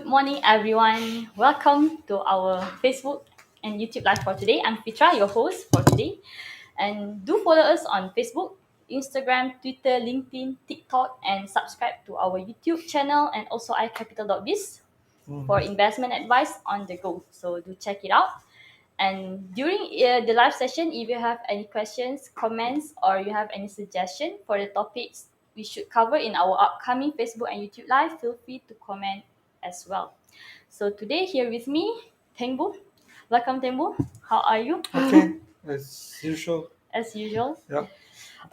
morning, everyone. Welcome to our Facebook and YouTube Live for today. I'm Fitra, your host for today. And do follow us on Facebook, Instagram, Twitter, LinkedIn, TikTok, and subscribe to our YouTube channel and also iCapital.biz for investment advice on the go. So do check it out. And during the live session, if you have any questions, comments, or you have any suggestion for the topics we should cover in our upcoming Facebook and YouTube live, feel free to comment as well. So today here with me, Teng Boo. Welcome, Teng Boo. How are you? Okay, as usual. As usual. Yeah.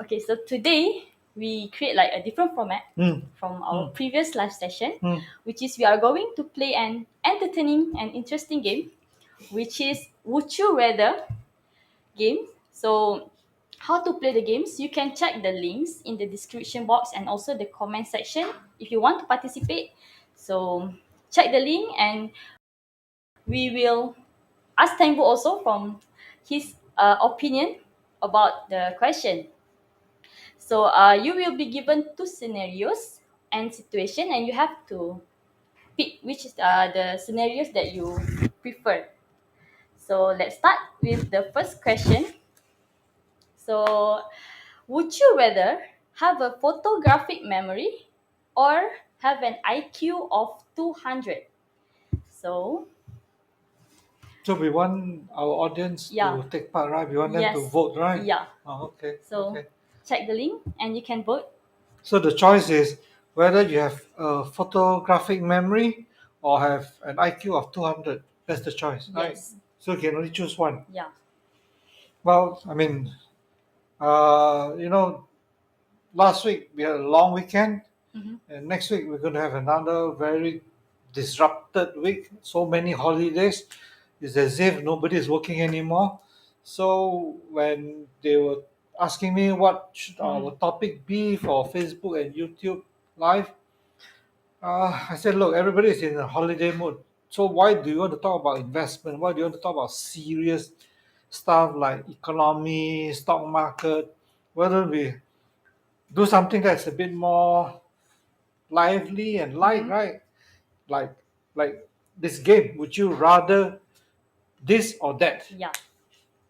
Okay, so today we create like a different format Mm. from our previous live session, Mm. which is we are going to play an entertaining and interesting game, which is Would You Rather game. So how to play the games, you can check the links in the description box and also the comment section if you want to participate. So check the link and we will ask Tengbu also from his opinion about the question. So you will be given two scenarios and situation, and you have to pick which is the scenarios that you prefer. So let's start with the first question. So would you rather have a photographic memory or have an IQ of 200? So So we want our audience yeah, to take part, right? We want them to yes, vote, right? yeah. Oh, okay. So Okay. check the link and you can vote. So the choice is whether you have a photographic memory or have an IQ of 200. That's the choice, right? Yes, So you can only choose one. yeah. Well, I mean, you know, last week we had a long weekend, Mm-hmm. and next week we're going to have another very disrupted week. So many holidays. It's as if nobody is working anymore. So when they were asking me what should our topic be for Facebook and YouTube live, I said, look, everybody is in a holiday mood. So why do you want to talk about investment? Why do you want to talk about serious stuff like economy, stock market? Why don't we do something that's a bit more lively and light, Mm-hmm. right? Like like this game. Would you rather this or that? Yeah,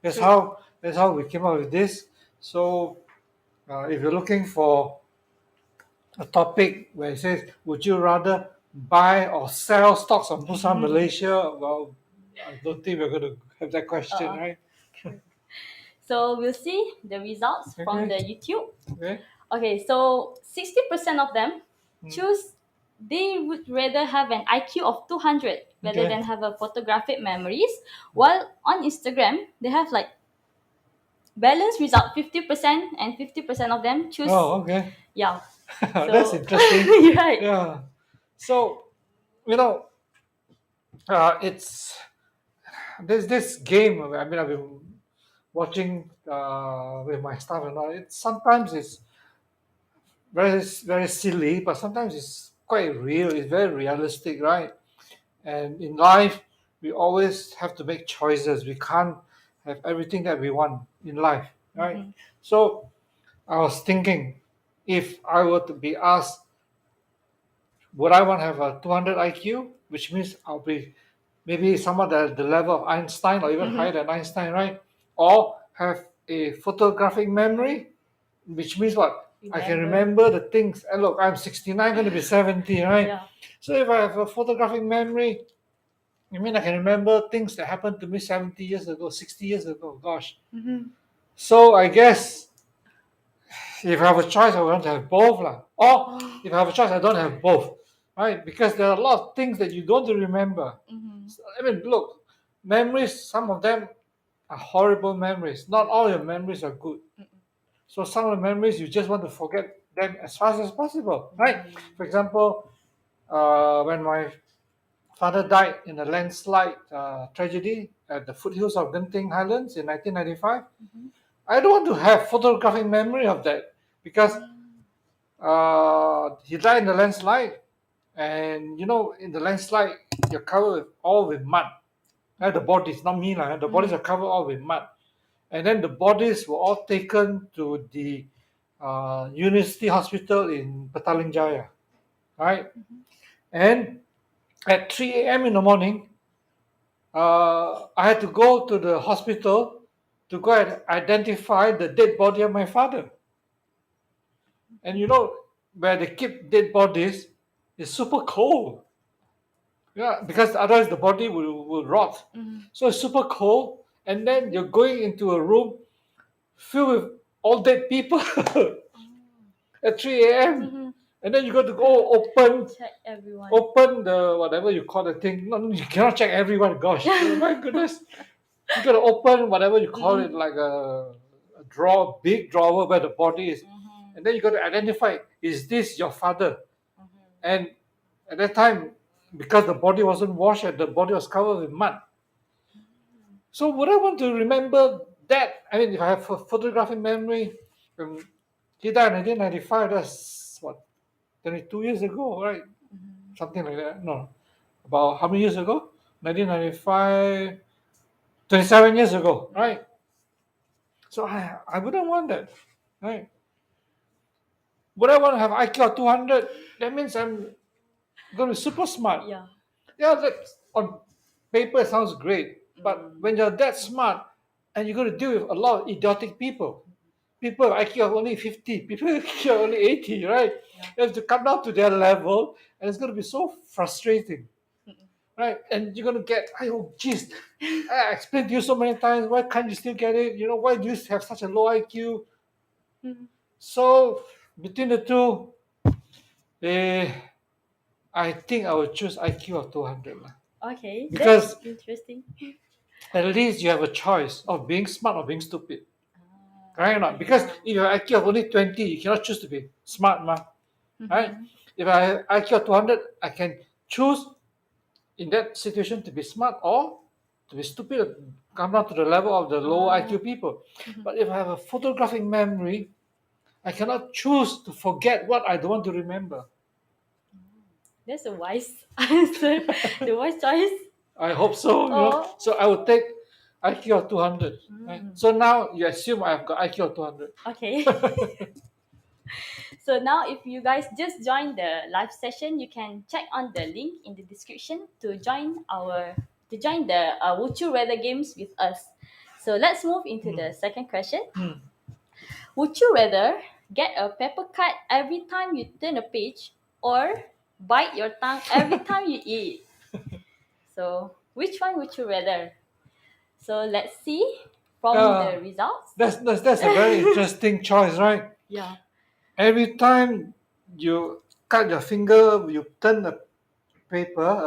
That's true. how we came up with this. So if you're looking for a topic where it says, "Would you rather buy or sell stocks on Bursa Malaysia?" Well, I don't think we're going to have that question, Uh, right? so we'll see the results from Okay. the YouTube. Okay. Okay, so 60% of them Mm. choose they would rather have an IQ of 200 rather Okay. than have a photographic memories. While on Instagram, they have like balance result 50% and 50% of them choose, Oh, okay. yeah. That's So, interesting. right. Yeah. So you know, it's there's this game. I mean, I've been watching with my staff and all. It's sometimes it's very silly, but sometimes it's quite real. It's very realistic, right? And in life, we always have to make choices. We can't have everything that we want in life, right? Mhm. So I was thinking, if I were to be asked, would I want to have a 200 IQ, which means I'll be maybe somewhat at the level of Einstein or even higher Mhm. than Einstein, right? Or have a photographic memory, which means what? I can Remember. remember the things. And look, I'm 69, going to be 70, right? Yeah. So if I have a photographic memory, I mean, I can remember things that happened to me 70 years ago, 60 years ago. Gosh. Mhm. So I guess if I have a choice, I want to have both. Lah. Or if I have a choice, I don't have both. Right? Because there are a lot of things that you don't remember. Mhm. I mean, look, memories, some of them are horrible memories. Not all your memories are good. So some of the memories you just want to forget them as fast as possible, right? For example, when my father died in a landslide tragedy at the foothills of Genting Highlands in 1995, Mhm. I don't want to have photographic memory of that because he died in the landslide, and you know, in the landslide, you're covered all with mud. The bodies, not me, the bodies are covered all with mud. And then the bodies were all taken to the University Hospital in Petaling Jaya, right? And at 3 a.m. in the morning, I had to go to the hospital to go and identify the dead body of my father. And you know, where they keep dead bodies is super cold. Yeah, because otherwise the body will rot. So it's super cold, and then you're going into a room filled with all dead people at 3 a.m. And then you got to go Check everyone. open the whatever you call the thing. No, you cannot check everyone. Gosh, oh my goodness! You got to open whatever you call it, like a drawer, big drawer where the body is, and then you got to identify: is this your father? And at that time, because the body wasn't washed and the body was covered with mud, so would I want to remember that? I mean, if I have a photographic memory, um, he died in 1995. That's what 22 years ago, right? Something like that. No, about how many years ago? 1995, 27 years ago, right? So I wouldn't want that, right? Would I want to have IQ of 200? That means I'm going to be super smart. Yeah. Yeah, that on paper sounds great, but when you're that smart and you're going to deal with a lot of idiotic people with IQ of only 50, people with IQ of only 80, right? You have to come down to their level, and it's going to be so frustrating, right? And you're going to get, oh, geez, I explained to you so many times, why can't you still get it? You know, why do you have such a low IQ? So between the two, eh, I think I would choose IQ of 200 lah. Okay, Because that's interesting. at least you have a choice of being smart or being stupid. Right or not? Because if you have IQ of only 20, you cannot choose to be smart, ma. Right? If I have IQ of 200, I can choose in that situation to be smart or to be stupid, come down to the level of the lower IQ people. But if I have a photographic memory, I cannot choose to forget what I don't want to remember. That's a wise answer. The wise choice. I hope so. Oh. So I would take IQ of 200. Right? So now you assume I've got IQ of 200. Okay. So now if you guys just joined the live session, you can check on the link in the description to join the Would You Rather games with us. So let's move into the second question. Would you rather get a paper cut every time you turn a page or bite your tongue every time you eat? So which one would you rather? So let's see from the results. That's a very interesting choice, right? Yeah. Every time you cut your finger, you turn a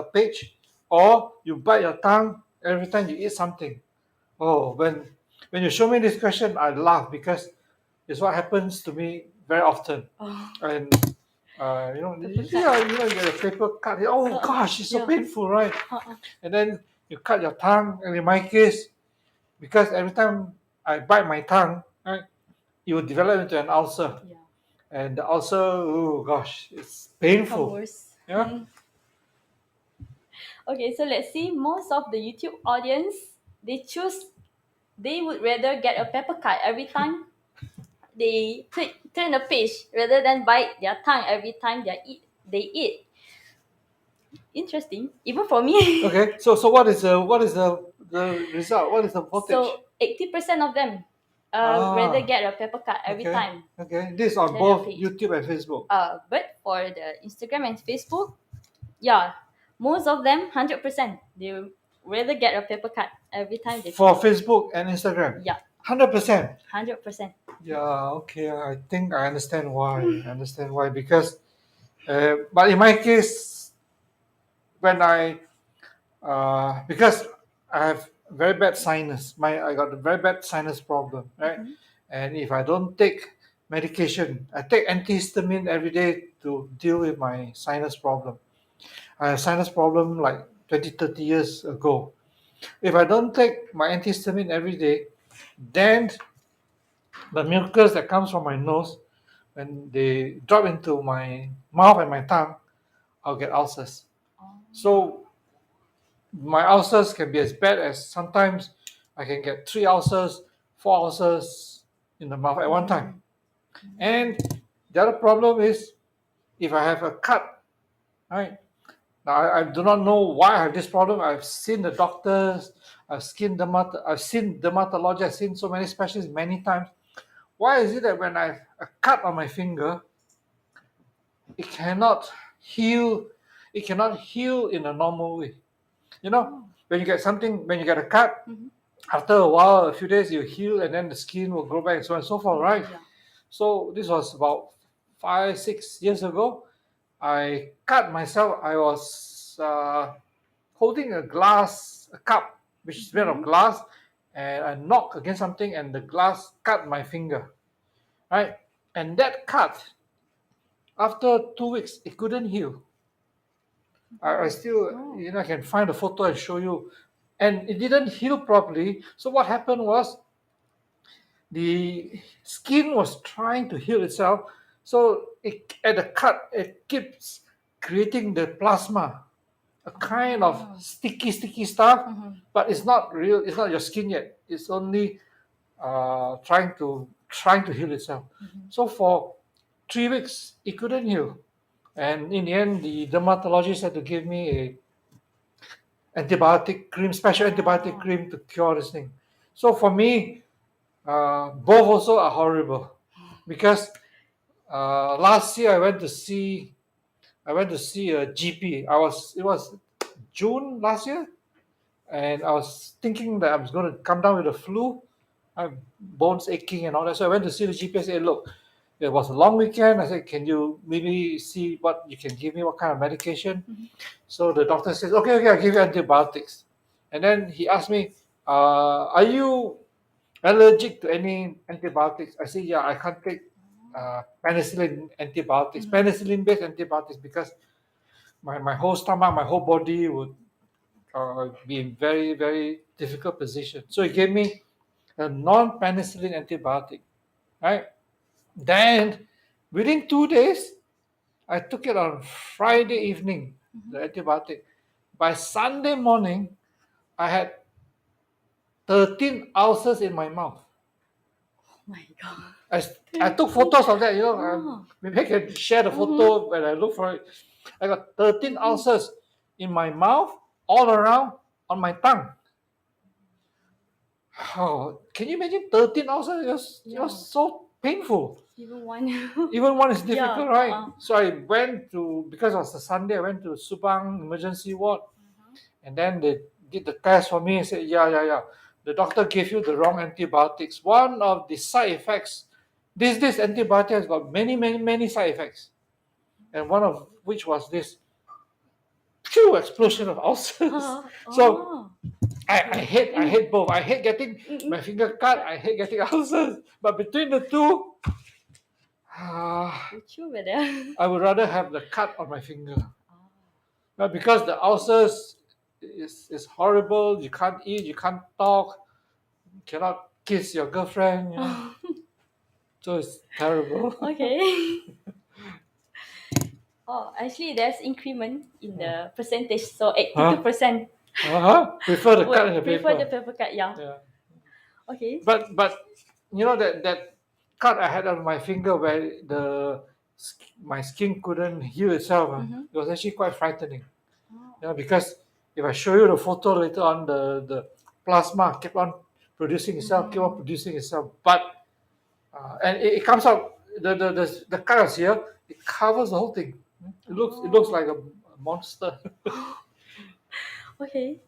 page, or you bite your tongue every time you eat something. Oh, when you show me this question, I laugh because it's what happens to me very often. Oh. And Paper cut. yeah, you get a paper cut. Oh gosh, it's so Yeah. painful, right? And then you cut your tongue, and in my case, because every time I bite my tongue, right, it will develop into an ulcer. Yeah. And the ulcer, oh gosh, it's Become painful. worse. Yeah. Okay, so let's see. Most of the YouTube audience, they would rather get a paper cut every time turn a page rather than bite their tongue every time they eat. Interesting, even for me. Okay. So what is the result? What is the voltage? So 80% of them rather get a paper cut every okay. time. Okay. This on Turn a both page. YouTube and Facebook. But for the Instagram and Facebook, yeah, most of them 100% they rather get a paper cut every time they For finish. Facebook and Instagram. Yeah, 100%. 100%. Yeah. Okay. I think I understand why. I understand why because, but in my case, when I because I have very bad sinus. I got a very bad sinus problem, right? And if I don't take medication, I take antihistamine every day to deal with my sinus problem. I have sinus problem like 20, 30 years ago. If I don't take my antihistamine every day, then the mucus that comes from my nose, when they drop into my mouth and my tongue, I'll get ulcers. So my ulcers can be as bad as sometimes I can get 3 ulcers, 4 ulcers in the mouth at one time. And the other problem is if I have a cut, right? I do not know why I have this problem. I've seen the doctors, I've seen dermatology, I've seen so many specialists many times. Why is it that when I have a cut on my finger, it cannot heal? It cannot heal in a normal way. You know, Oh. when you get something, when you get a cut, Mm-hmm. after a while, a few days, you heal, and then the skin will grow back, and so on and so forth, right? Yeah. So this was about 5, 6 years ago. I cut myself. I was holding a cup, which is made of Mm-hmm. glass, and I knocked against something, and the glass cut my finger, right? And that cut, after 2 weeks, it couldn't heal. I still, Oh. I can find a photo and show you, and it didn't heal properly. So what happened was the skin was trying to heal itself. So at the cut, it keeps creating the plasma, a kind of Oh. sticky stuff, Mm-hmm. but it's not real. It's not your skin yet. It's only trying to heal itself. Mm-hmm. So for 3 weeks, it couldn't heal, and in the end, the dermatologist had to give me a antibiotic cream, special antibiotic Oh. cream to cure this thing. So for me, both also are horrible because last year I went to see a GP. It was June last year, and I was thinking that I was going to come down with a flu, bones aching and all that. So I went to see the GP. I said, "Look, it was a long weekend." I said, "Can you maybe see what you can give me? What kind of medication?" Mm-hmm. So the doctor says, "Okay, okay, I'll give you antibiotics." And then he asked me, "Are you allergic to any antibiotics?" I said, "Yeah, I can't take Mm-hmm. penicillin-based antibiotics, because my whole stomach, my whole body would be in very, very difficult position." So he gave me a non-penicillin antibiotic, right? Then within 2 days, I took it on Friday evening, Mm-hmm. the antibiotic. By Sunday morning, I had 13 ulcers in my mouth. Oh my God. I took photos of that, Oh. maybe I can share the Mm-hmm. photo when I look for it. I got 13 Mm-hmm. ulcers in my mouth, all around on my tongue. Oh, can you imagine 13 ulcers? It was Yeah. so painful. Even one. Even one is Yeah. difficult, right? Uh-uh. So I went to, because it was a Sunday, I went to Subang emergency ward, Uh-huh. and then they did the test for me and said, yeah, yeah, yeah. The doctor gave you the wrong antibiotics. One of the side effects, this antibiotic has got many, many, many side effects. And one of which was this phew explosion of ulcers. So Oh. I Mm, hate both. I hate getting mm, my finger cut. I hate getting ulcers. But between the two, would you rather? I would rather have the cut on my finger. Ah. Because the ulcers is horrible. You can't eat. You can't talk. You cannot kiss your girlfriend. So it's terrible. Okay. Oh, actually, there's increment in the percentage. So Huh? 82% Prefer the cut in the would prefer the paper. paper cut. Yeah. Yeah. Okay. But that cut I had on my finger where my skin couldn't heal itself. Mm-hmm. It was actually quite frightening. Oh. Because if I show you the photo later on, the plasma kept on producing itself, kept on Mm-hmm. producing itself. But and it comes out, the colors here, it covers the whole thing. It looks Oh. like a monster. Okay.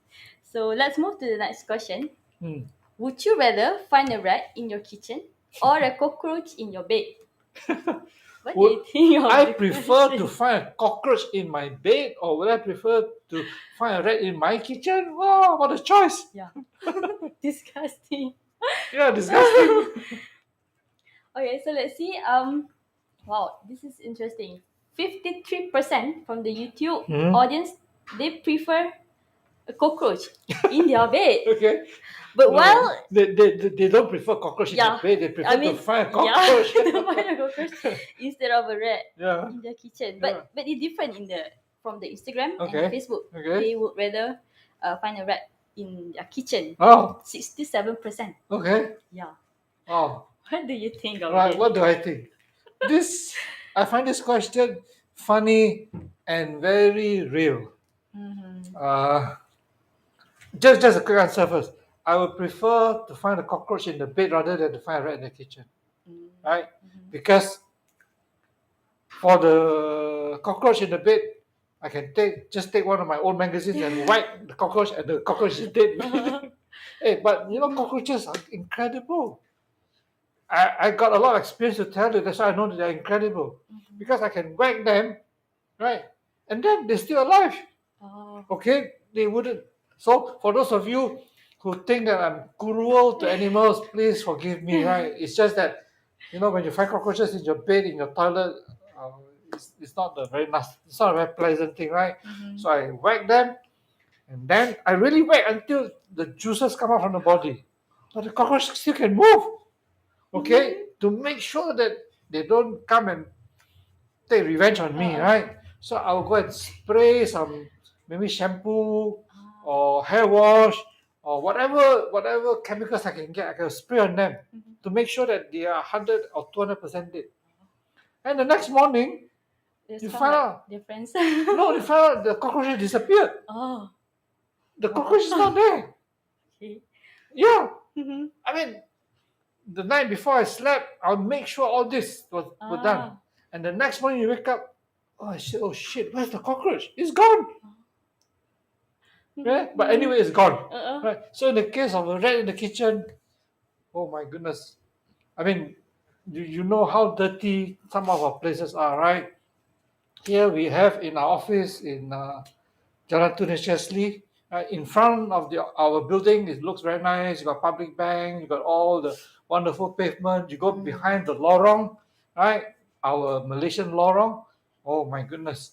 So let's move to the next question. Hmm. Would you rather find a rat in your kitchen or a cockroach in your bed? What do Would you think of I the prefer to question? find a cockroach in my bed, or would I prefer to find a rat in my kitchen? Wow, what a choice! Yeah. Disgusting. Yeah, disgusting. Okay, so let's see. Wow, this is interesting. 53% from the YouTube Hmm. audience, they prefer a cockroach in their bed. Okay. But No, while, they don't prefer cockroach in their yeah, bed. They I prefer to mean, find a yeah, cockroach. to find a cockroach instead of a rat Yeah. in their kitchen. Yeah. But it's different in the from the Instagram and the Okay. Facebook. Okay. They would rather find a rat in their kitchen. Oh. 67%. Okay. Yeah. Oh. What do you think of Right. it? What do I think? This I find this question funny and very real. Mm-hmm. Uh, just a quick answer first. I would prefer to find a cockroach in the bed rather than to find a rat in the kitchen, right? Mm-hmm. Because for the cockroach in the bed, I can take one of my old magazines and whack the cockroach, and the cockroach is dead. Hey, but cockroaches are incredible. I got a lot of experience to tell you. That's why I know that they're incredible because I can whack them, right, and then they're still alive. Oh. Okay, they wouldn't. So for those of you who think that I'm cruel to animals, please forgive me. Right? It's just that when you find cockroaches in your bed, in your toilet, uh, it's not a very nice, it's not a very pleasant thing, right? Mm-hmm. So I whack them, and then I really whack until the juices come out from the body, but the cockroach still can move. Okay, to make sure that they don't come and take revenge on me, right? So I will go and spray some maybe shampoo or hair wash or whatever chemicals I can get. I can spray on them to make sure that they are 100 or 200% dead. And the next morning, There's you some find like out difference. no, you find out the cockroach disappeared. Oh. The Wow. cockroach is not there. Okay. Yeah, Mm-hmm. I mean, the night before I slept, I'll make sure all this was done. And the next morning you wake up, oh shit, where's the cockroach? It's gone. Yeah? But anyway, it's gone. Right. So in the case of a rat in the kitchen, oh my goodness. I mean, you know how dirty some of our places are, right? Here we have in our office in Jalan Tun Chesley. In front of our building, it looks very nice. You got public bank, you got all the wonderful pavement. You go behind the lorong, right? Our Malaysian lorong. Oh my goodness.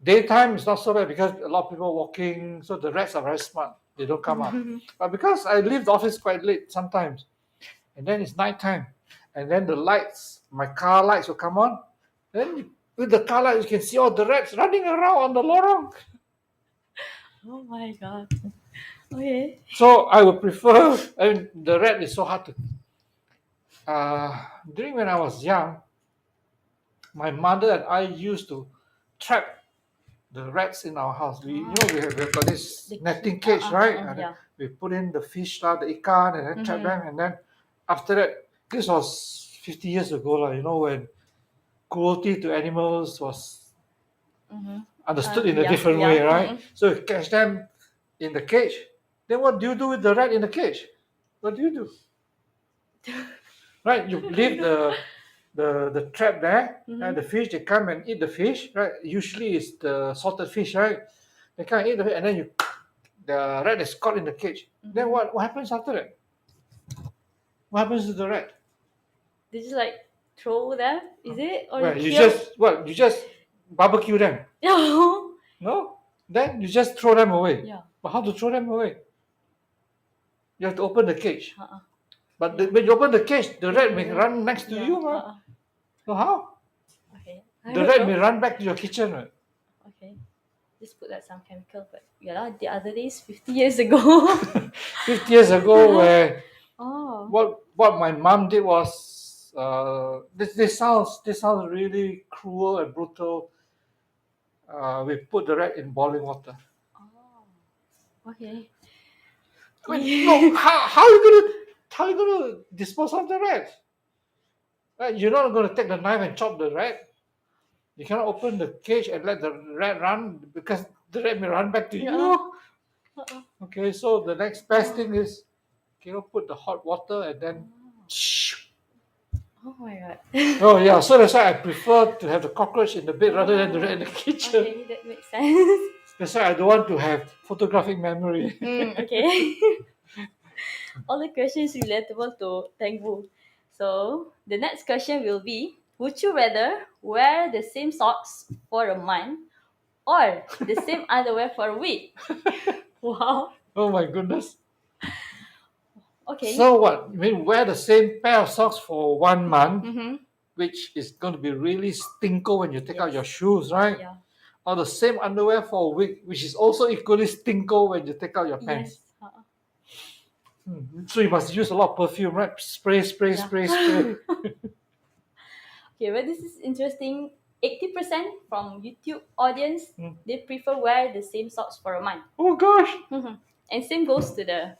Daytime is not so bad because a lot of people walking, so the rats are very smart. They don't come up. But because I leave the office quite late sometimes, and then it's nighttime, and then the lights, my car lights will come on. Then with the car lights, you can see all the rats running around on the lorong. Oh my god. Okay. So I would prefer. I mean, the rat is so hard to. During when I was young, my mother and I used to trap the rats in our house. We've got this netting cage, right? And then Yeah. we put in the fish, the ikan, and then trap them. And then after that, this was 50 years ago, when cruelty to animals was understood in a different way, right? So you catch them in the cage. Then what do you do with the rat in the cage? What do you do? Right? You leave the trap there, and the fish they come and eat the fish, right? Usually it's the salted fish, right? They come and eat the fish, and then the rat is caught in the cage. Then what happens after that? What happens to the rat? They just like throw them, is it? Or Well, you you kill? just barbecue them. No. No? Then you just throw them away. Yeah. But how to throw them away? You have to open the cage. Uh-uh. But when you open the cage, the rat may run next to you, right? Uh-uh. So how? Okay. The rat may run back to your kitchen, right? Okay. Just put like some chemical, but yeah, the other days, 50 years ago. 50 years ago, where Oh. what my mom did was this sounds really cruel and brutal. We put the rat in boiling water. Oh. Okay. I mean, no, how are you gonna dispose of the rat? Right? You're not gonna take the knife and chop the rat. You cannot open the cage and let the rat run because the rat may run back to Yeah. you. Uh-uh. Okay, so the next best thing is put the hot water and then. Oh my god. Oh yeah, so that's why I prefer to have the cockroach in the bed rather than the rat in the kitchen. Okay, that makes sense. That's why I don't want to have photographic memory. Okay. All the questions relatable to Teng Boo. So the next question will be: would you rather wear the same socks for a month or the same underwear for a week? Wow. Oh my goodness. Okay. So what? You mean wear the same pair of socks for 1 month, Mm-hmm. which is going to be really stinko when you take out your shoes, right? Yeah. Or the same underwear for a week, which is also equally stinko when you take out your pants. Yes. So you must use a lot of perfume, right? Spray, spray, Yeah. spray, spray. Okay, but this is interesting 80% from YouTube audience, they prefer wear the same socks for a month. Oh gosh. And same goes to the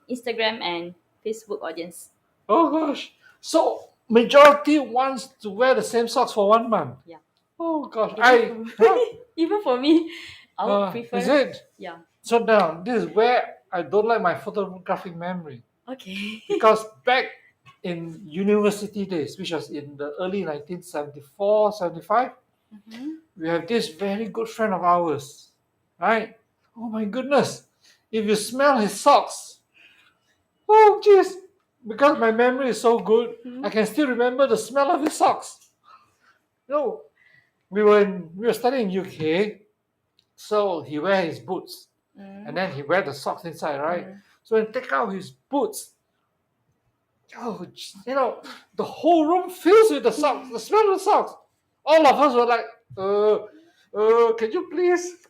Instagram and Facebook audience. Oh gosh. So majority wants to wear the same socks for 1 month. Yeah. Oh gosh. Even for, even for me, I would prefer. Is it? Yeah. So now this is where I don't like my photographic memory. Okay. Because back in university days, which was in the early 1974, 75, we have this very good friend of ours, right? Oh my goodness. If you smell his socks, oh jeez, because my memory is so good, I can still remember the smell of his socks. You know, we were studying in UK, so he wear his boots, and then he wear the socks inside, right? So when he take out his boots, oh, the whole room fills with the socks, the smell of the socks. All of us were like, can you please?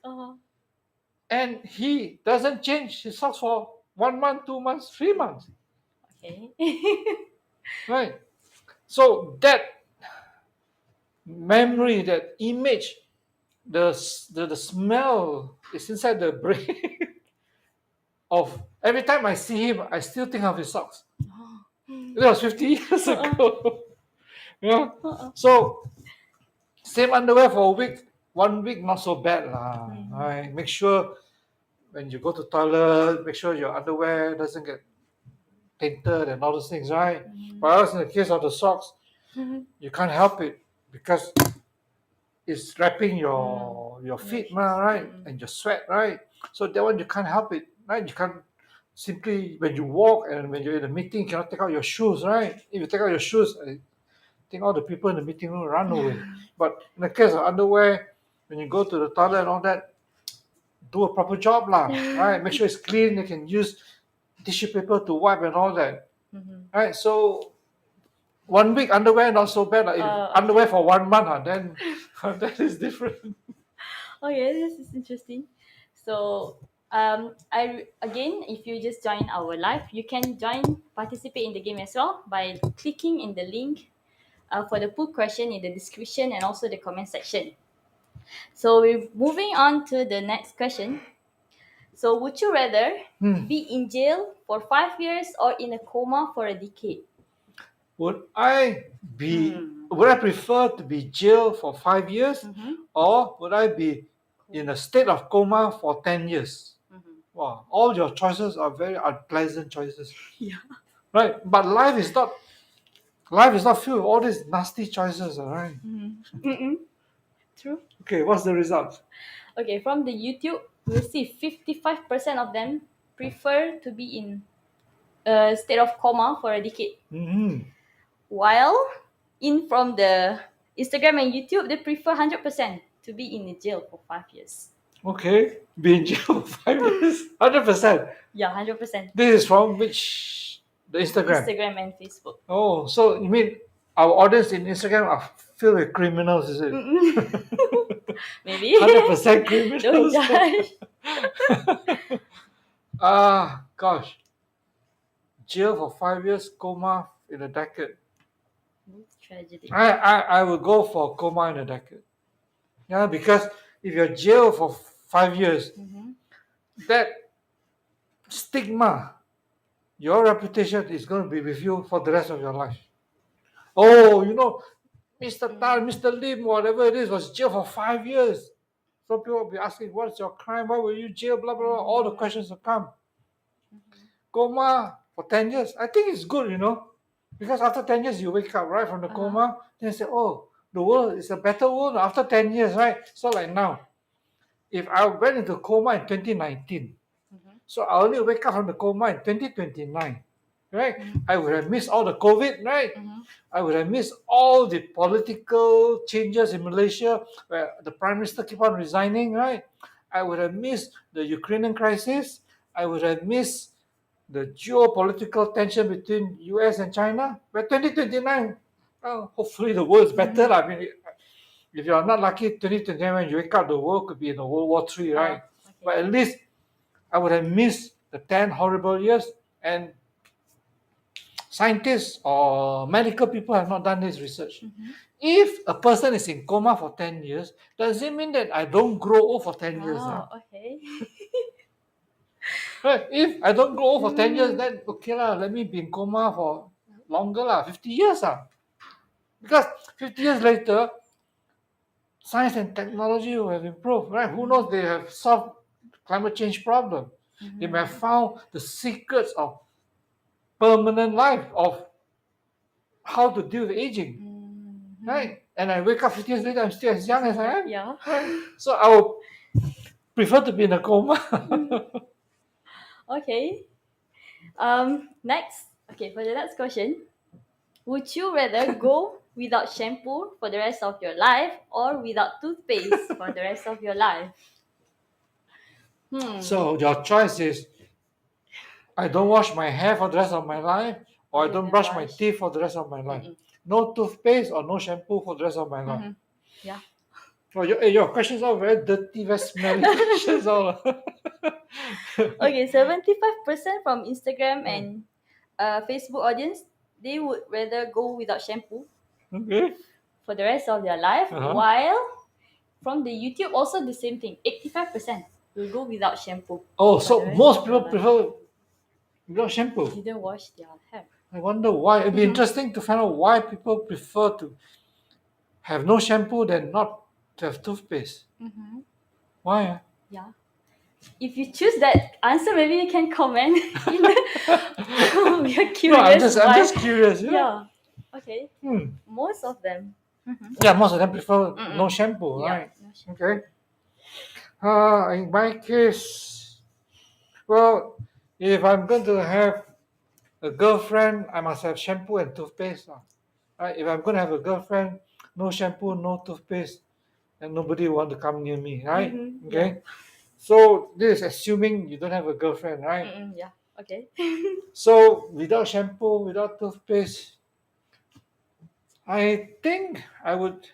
And he doesn't change his socks for 1 month, 2 months, 3 months. Okay. Right. So that memory, that image, the smell is inside the brain of every time I see him, I still think of his socks. That was 50 years ago. Yeah. So same underwear for a week. 1 week not so bad lah. Right. Make sure when you go to toilet, make sure your underwear doesn't get tainted and all those things, right? But else in the case of the socks, you can't help it because it's wrapping your feet, right? And your sweat, right? So that one you can't help it, right? You can't simply when you walk and when you're in a meeting, you cannot take out your shoes, right? If you take out your shoes, I think all the people in the meeting room run away. But in the case of underwear, when you go to the toilet and all that, do a proper job, lah, right? Make sure it's clean. You can use tissue paper to wipe and all that, right? So 1 week underwear not so bad. If underwear for 1 month, then that is different. Oh yeah, this is interesting. So if you just join our live, you can participate in the game as well by clicking in the link for the poll question in the description and also the comment section. So we're moving on to the next question. So would you rather be in jail for 5 years or in a coma for a decade? Would I prefer to be jailed for 5 years, or would I be in a state of coma for 10 years? Wow, all your choices are very unpleasant choices. Yeah. Right, but life is not filled with all these nasty choices, all right? True. Okay, what's the result? Okay, from the YouTube, we'll see 55% of them prefer to be in a state of coma for a decade. While from the Instagram and YouTube, they prefer 100% to be in the jail for 5 years. Okay, be in jail for 5 years, 100%. Yeah, 100%. This is from which the Instagram? Instagram and Facebook. Oh, so you mean our audience in Instagram are filled with criminals, is it? Maybe. 100% criminals. Don't judge. Gosh. Jail for 5 years, coma in a decade. Tragedy. I will go for coma in a decade. Yeah, because if you're jailed for 5 years, that stigma, your reputation is going to be with you for the rest of your life. Oh, Mr. Tan, Mr. Lim, whatever it is, was jailed for 5 years. So people will be asking, what's your crime? Why were you jailed? Blah, blah, blah. All the questions will come. Coma for 10 years. I think it's good, because after 10 years, you wake up, right, from the coma. Then you say, oh, the world is a better world after 10 years, right? So like now, if I went into coma in 2019, so I only wake up from the coma in 2029, right? I would have missed all the COVID, right? I would have missed all the political changes in Malaysia where the prime minister keep on resigning, right? I would have missed the Ukrainian crisis. I would have missed the geopolitical tension between US and China. By 2029, hopefully the world is better. I mean, if you're not lucky, 2029 when you wake up, the world could be in a World War III, right? Okay. But at least I would have missed the 10 horrible years, and scientists or medical people have not done this research. if a person is in coma for 10 years, does it mean that I don't grow old for 10 years? Oh, okay. Right? If I don't grow old for 10 years, Mm, then okay lah, let me be in coma for longer lah, 50 years lah. Because 50 years later, science and technology will have improved, right? Who knows, they have solved climate change problem. They may have found the secrets of permanent life, of how to deal with aging, right? And I wake up 50 years later, I'm still as young as I am. yeah. So I would prefer to be in a coma. Okay. Next. Okay, for the next question, would you rather go without shampoo for the rest of your life or without toothpaste for the rest of your life? So your choice is I don't wash my hair for the rest of my life, or I You don't don't brush my wash. teeth for the rest of my life. No toothpaste or no shampoo for the rest of my life. Yeah. Oh, your questions are very dirty, very smelly questions. All. Okay, 75% from Instagram and Facebook audience, they would rather go without shampoo Okay. for the rest of their life, Uh-huh. while from the YouTube also the same thing. 85% will go without shampoo Oh, for the so rest most of their people life. prefer without shampoo. Didn't wash their hair. I wonder why. It'd be interesting to find out why people prefer to have no shampoo than not to have toothpaste. Why? Yeah. If you choose that answer, maybe you can comment in the. We are No, curious I'm why. just curious. Yeah. Okay. Hmm. Most of them. Yeah, most of them prefer no shampoo, Yeah. right? No shampoo. Okay. In my case, well, if I'm going to have a girlfriend, I must have shampoo and toothpaste. Right? If I'm going to have a girlfriend, no shampoo, no toothpaste, and nobody will want to come near me, right? Yeah. Okay. So this is assuming you don't have a girlfriend, right? Yeah. Okay. So without shampoo, without toothpaste, I think I would.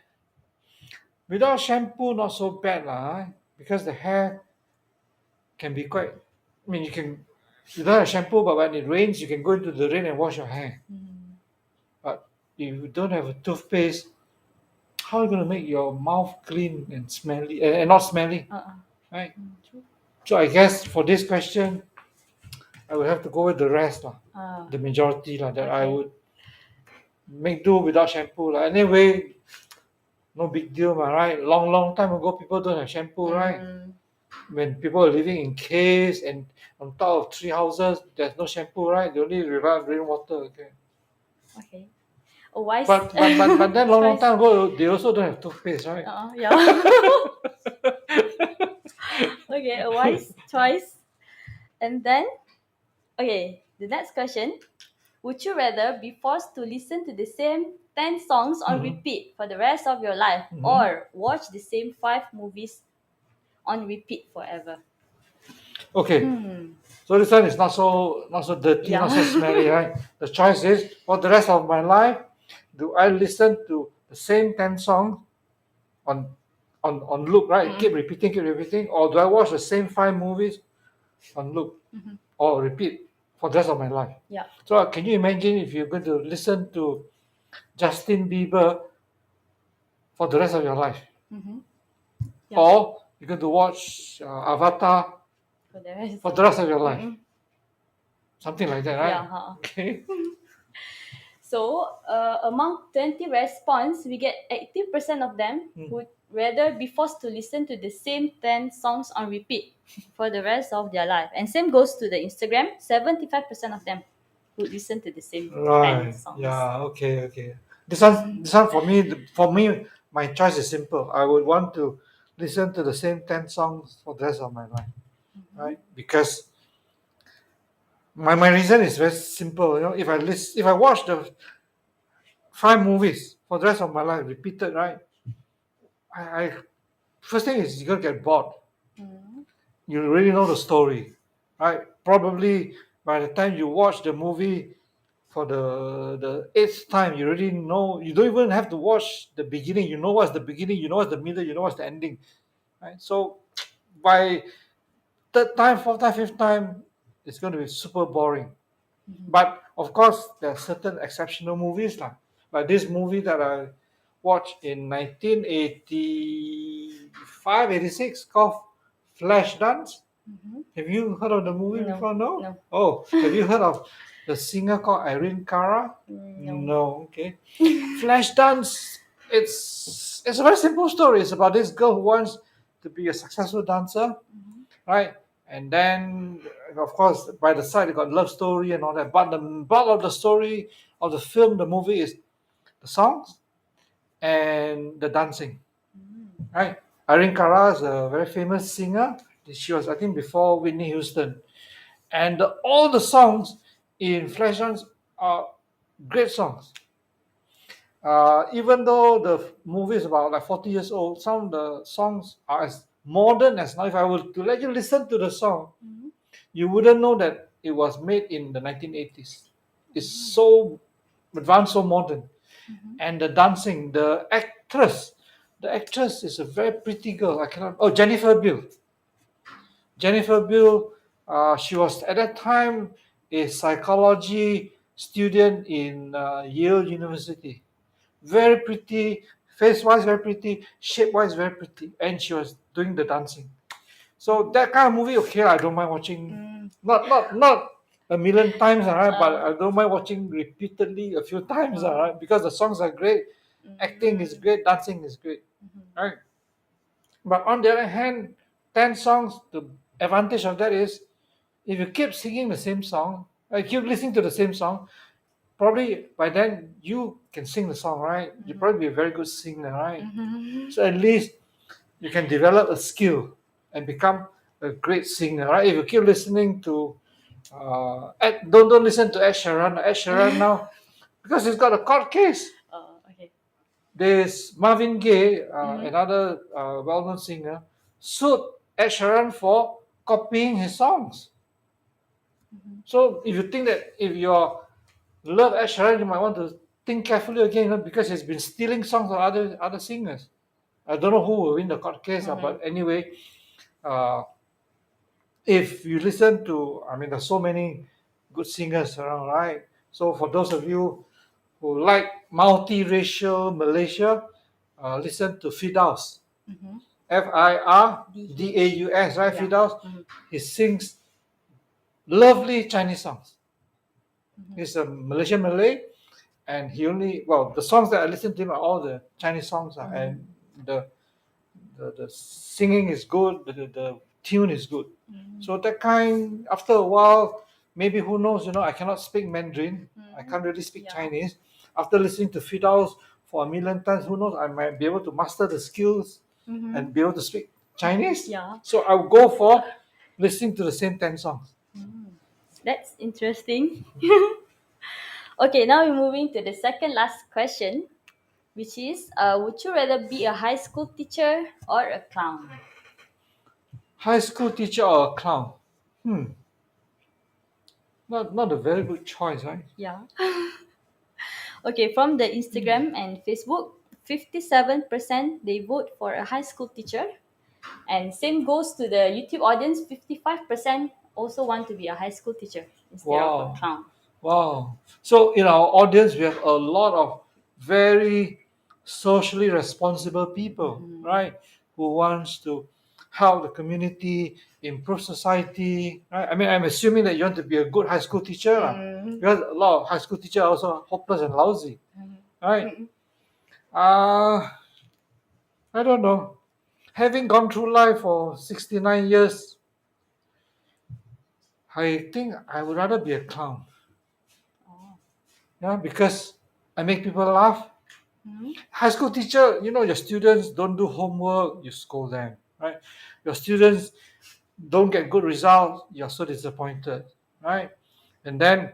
Without shampoo, not so bad lah, because the hair can be quite. I mean, you don't have shampoo, but when it rains, you can go into the rain and wash your hair. But if you don't have a toothpaste, how are you going to make your mouth clean and smelly and not smelly, right? True. So I guess for this question, I would have to go with the rest lah, Ah. the majority lah, that I Okay. would make do without shampoo lah. Anyway, no big deal, right? Long time ago, people don't have shampoo, right? When people are living in caves and on top of tree houses, there's no shampoo, right? They only rely on rainwater. Okay. Okay. A wise. But then long choice. time ago, they also don't have toothpaste, right? Yeah. Okay, a wise choice. And then, okay, the next question. Would you rather be forced to listen to the same 10 songs on repeat for the rest of your life or watch the same 5 movies on repeat forever? Okay. So this one is not so dirty, Yeah. not so smelly, right? The choice is for the rest of my life, do I listen to the same 10 songs on on loop, right? Keep repeating, or do I watch the same 5 movies on loop or repeat for the rest of my life? Yeah. So can you imagine if you're going to listen to Justin Bieber for the rest of your life, Yeah. or you're going to watch Avatar For the rest. for the rest of your life? Something like that, right? Yeah. Okay. So, among 20 response, we get 80% of them would rather be forced to listen to the same 10 songs on repeat for the rest of their life. And same goes to the Instagram. 75% of them would listen to the same 10 Right. songs. Yeah. Okay. This one for me, my choice is simple. I would want to listen to the same 10 songs for the rest of my life, right? Because my reason is very simple. If I watch the 5 movies for the rest of my life repeated, right? I first thing is you're gonna get bored. You already know the story, right? Probably by the time you watch the movie for the eighth time, you already know. You don't even have to watch the beginning. You know what's the beginning. You know what's the middle. You know what's the ending, right? So by third time, fourth time, fifth time, it's going to be super boring. But of course, there are certain exceptional movies, like this movie that I watched in 1985, 86 called Flashdance. Have you heard of the movie No, before? No? no. Oh, have you heard of the singer called Irene Cara? No. No, okay. Flashdance, it's a very simple story. It's about this girl who wants to be a successful dancer, right? And then, of course, by the side, they got love story and all that. But the bulk of the story of the film, the movie, is the songs and the dancing, right? Irene Cara is a very famous singer. She was, I think, before Whitney Houston. And all the songs in Flashdance are great songs. Even though the movie is about like 40 years old, some of the songs are as modern as now. If I were to let you listen to the song, you wouldn't know that it was made in the 1980s. It's so advanced, so modern. And the dancing, the actress is a very pretty girl. I cannot. Oh, Jennifer Beal. Jennifer Beal, she was at that time a psychology student in Yale University. Very pretty, face wise, very pretty, shape wise, very pretty. And she was doing the dancing. So that kind of movie, okay, I don't mind watching. Not a million times, all right, but I don't mind watching repeatedly a few times, all right, because the songs are great, acting is great, dancing is great, right? But on the other hand, 10 songs, the advantage of that is if you keep singing the same song, keep listening to the same song, probably by then you can sing the song, right? You probably be a very good singer, right? So at least you can develop a skill and become a great singer, right? If you keep listening to, don't listen to Ed Sheeran. Ed Sheeran now, because he's got a court case. Okay. There's Marvin Gaye, another well-known singer, sued Ed Sheeran for copying his songs. So if you think that if you love Ed Sheeran, you might want to think carefully again, because he's been stealing songs of other singers. I don't know who will win the court case, but anyway, uh, if you listen to, I mean, there's so many good singers around, right? So for those of you who like multiracial Malaysia, listen to Fidaus. Firdaus, right? Yeah. Fidaus. He sings lovely Chinese songs. He's a Malaysian Malay, and he only, well, the songs that I listen to him are all the Chinese songs, and the, the singing is good, the tune is good. So that kind, after a while, maybe who knows, I cannot speak Mandarin. I can't really speak Chinese. After listening to Fidaus for a million times, who knows, I might be able to master the skills and be able to speak Chinese. Yeah. So I'll go for listening to the same 10 songs. That's interesting. Okay, now we're moving to the second last question, which is would you rather be a high school teacher or a clown? High school teacher or a clown? Hmm, not a very good choice, right? Yeah. Okay, from the Instagram and Facebook, 57% they vote for a high school teacher. And same goes to the YouTube audience, 55% also want to be a high school teacher instead of a Wow. clown. Wow. So in our audience, we have a lot of very socially responsible people, right? Who wants to help the community, improve society, right? I mean, I'm assuming that you want to be a good high school teacher, lah, because a lot of high school teachers are also hopeless and lousy, right? Uh, I don't know. Having gone through life for 69 years, I think I would rather be a clown. Yeah, because I make people laugh. High school teacher, your students don't do homework, you scold them, right? Your students don't get good results, you're so disappointed, right? And then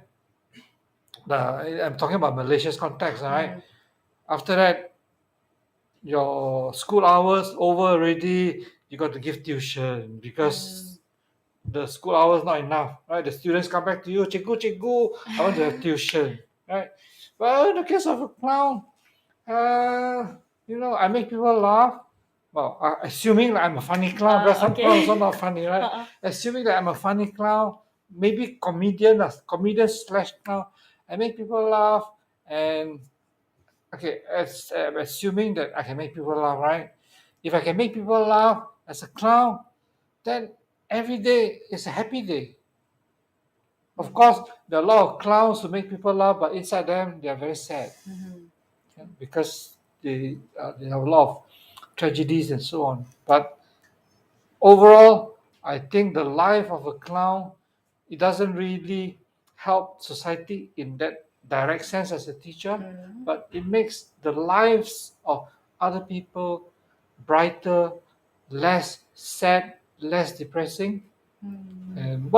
I'm talking about Malaysia's context, right? After that, your school hours over already, you got to give tuition because the school hours not enough, right? The students come back to you, cikgu, cikgu, I want to have tuition, right? Well, in the case of a clown, I make people laugh. Well, assuming that I'm a funny clown, because some clowns are not funny, right? Assuming that I'm a funny clown, maybe comedian slash clown, I make people laugh, and okay, assuming that I can make people laugh, right? If I can make people laugh as a clown, then every day is a happy day. Of course, there are a lot of clowns who make people laugh, but inside them they are very sad, because they have a lot of tragedies and so on. But overall, I think the life of a clown, it doesn't really help society in that direct sense as a teacher, but it makes the lives of other people brighter, less sad, less depressing. And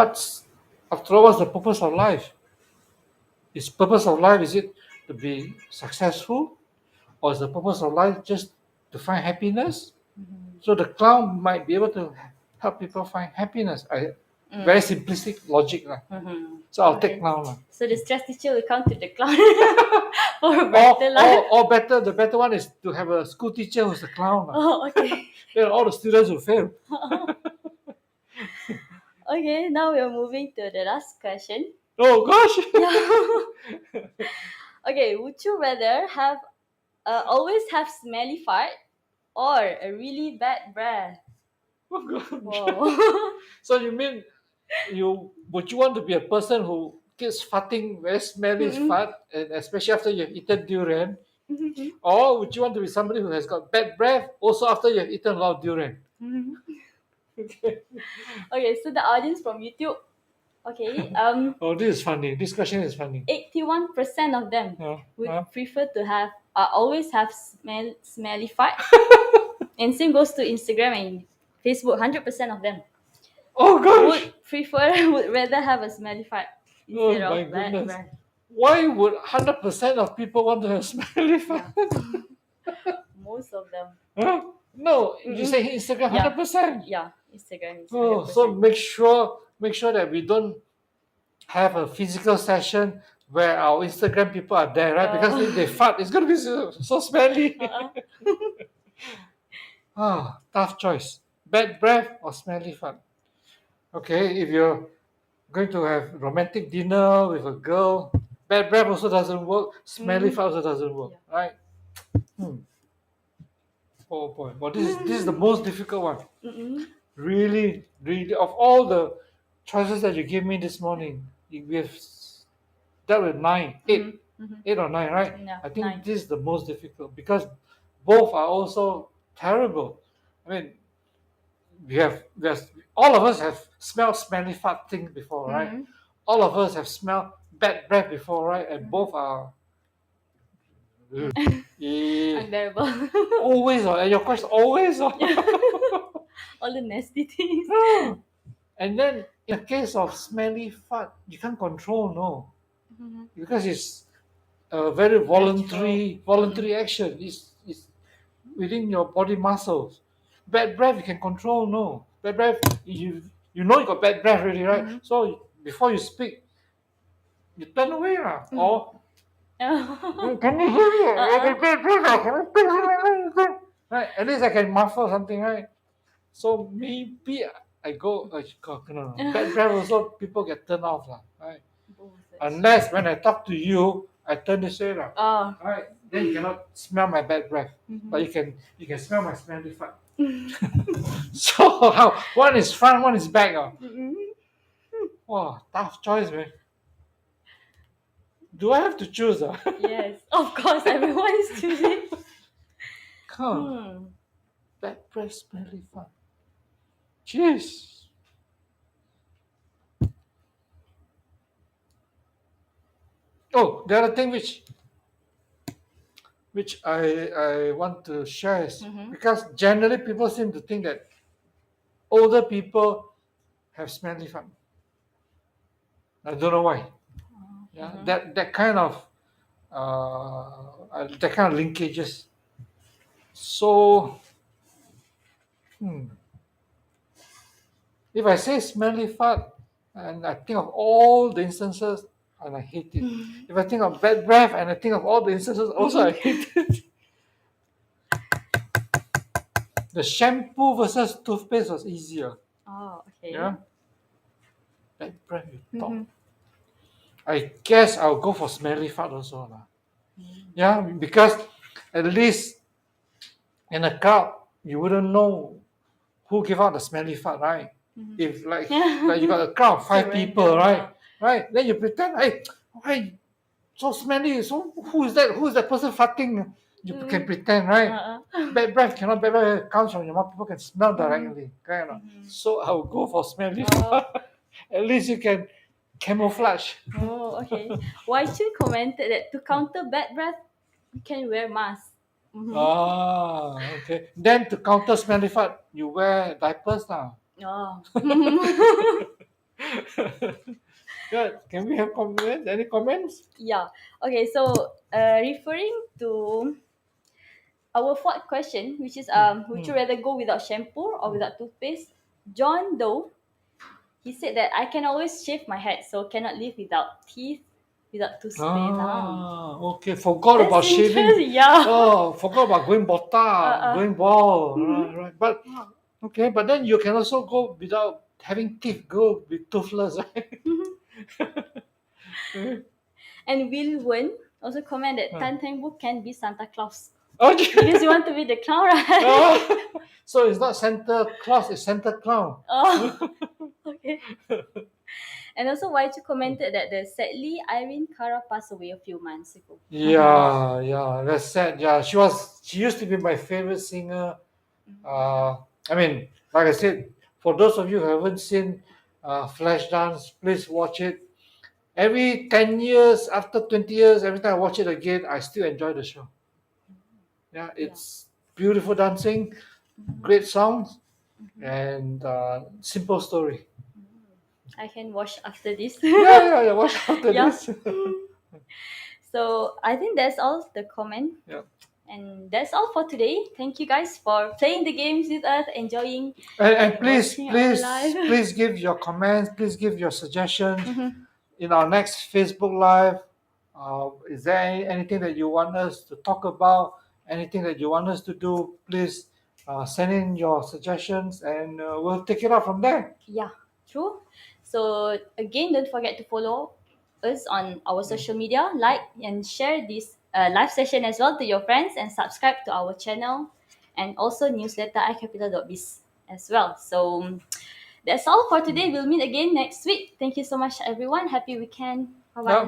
after all, what's the purpose of life? Is purpose of life, is it to be successful, or is the purpose of life just to find happiness? So the clown might be able to help people find happiness. Very simplistic logic lah. So I'll take Okay. clown lah. So the stress teacher will come to the clown for a Or, better life. or better, the better one is to have a school teacher who's a clown lah. Oh, okay. Then all the students will fail. Okay, now we are moving to the last question. Oh gosh. Yeah. Okay, would you rather have always have smelly fart or a really bad breath? Oh gosh. Wow. So you mean would you want to be a person who keeps farting very smelly fart, and especially after you've eaten durian? Or would you want to be somebody who has got bad breath also after you've eaten a lot of durian? Okay. Okay, so the audience from YouTube. Okay, Oh, this is funny. This question is funny. 81% of them would Huh? prefer to have always have smelly fart. And same goes to Instagram and Facebook. 100% of them Oh gosh. would rather have a smelly fart Oh instead my of bad goodness. breath. Why would 100% of people want to have smelly fart? Most of them. Huh? No, you say Instagram 100%. Yeah, Instagram is 100%. Oh, so make sure that we don't have a physical session where our Instagram people are there, right? Because if they fart, it's gonna be so smelly. Tough choice. Bad breath or smelly fart. Okay, if you're going to have romantic dinner with a girl, bad breath also doesn't work. Smelly fart also doesn't work, right? Oh boy, well this is the most difficult one. Really, really, of all the choices that you gave me this morning, we have dealt with eight or nine, right? Yeah, I think 9. this is the most difficult because both are also terrible. I mean, there's all of us have smelled smelly fart things before, right? All of us have smelled bad breath before, right? And both are Unbearable. always, and your question always. All the nasty things. And then in the case of smelly fart, you can't control, no, because it's a very voluntary action. It's within your body muscles. Bad breath you can control, no. Bad breath, you know you got bad breath already, right? So before you speak, you turn away lah, or can you hear me? I got bad breath. I cannot speak. Right, at least I can muffle something, right? So maybe I go, no. Bad breath also people get turned off, lah, right? Unless when I talk to you, I turn this way, lah. Right? Then you cannot smell my bad breath, but you can smell my smelly fart. So how one is front, one is back, Wow, tough choice, man. Do I have to choose? Yes, of course, everyone is choosing. Bad breath, smelly fart. Jeez. Oh, the other thing which I want to share is because generally people seem to think that older people have smelly fart. I don't know why. Yeah, that kind of linkages. So, if I say smelly fart, and I think of all the instances, and I hate it. If I think of bad breath, and I think of all the instances, also I hate it. The shampoo versus toothpaste was easier. Oh, okay. Yeah. Bad breath, you talk. I guess I'll go for smelly fart also. Yeah, because at least in a crowd you wouldn't know who gave out the smelly fart, right? If like you got a crowd, So five people, random, right? yeah. Right? Then you pretend, hey, why so smelly? So who is that? Who is that person farting? You can Mm. pretend, right? Uh-uh. Bad breath comes from your mouth. People can smell Mhm. directly, kind of. Mhm. So I will go for smelly Oh, fart. At least you can camouflage. oh, okay. Waichun commented that to counter bad breath, you can wear mask. Mm-hmm. Ah, okay. Then to counter smelly fart, you wear diapers now. Oh. Good. Can we have comments? Any comments? Yeah. Okay, so referring to our fourth question, which is would Hmm. you rather go without shampoo or without toothpaste? John Doe, he said that I can always shave my head, so cannot live without teeth, without toothpaste. Ah, Okay. Forgot that's about shaving. interesting. Yeah. Oh, forgot about going botak, Uh, going bald. mhm. Right. But okay, but then you can also go without having teeth. Go with toothless, right? And Will Wen also comment that Huh. Tan Teng Boo can be Santa Claus because you Okay. want to be the clown, right? Oh, so it's not Santa Claus, it's Santa Clown. Oh, okay. And also, YG commented that the sadly Irene Cara passed away a few months ago. Yeah, yeah, that's sad. Yeah, she used to be my favorite singer. I mean, like I said, for those of you who haven't seen Flashdance, please watch it. Every 10 years, after 20 years, every time I watch it again, I still enjoy the show. Yeah, Yeah. it's beautiful dancing, great songs, and simple story. I can watch after this. Yeah, yeah, yeah. Watch after Yeah. this. So I think that's all the comment. Yeah. And that's all for today. Thank you guys for playing the games with us, enjoying And and please, watching our please, live. please give your comments. Please give your suggestions Mhm. in our next Facebook Live. Is there anything that you want us to talk about? Anything that you want us to do? Please send in your suggestions, and we'll take it up from there. Yeah, true. So again, don't forget to follow us on our social media, like and share this live session as well to your friends, and subscribe to our channel, and also newsletter icapital.biz as well. So that's all for today. We'll meet again next week. Thank you so much, everyone. Happy weekend. Bye Yeah. bye.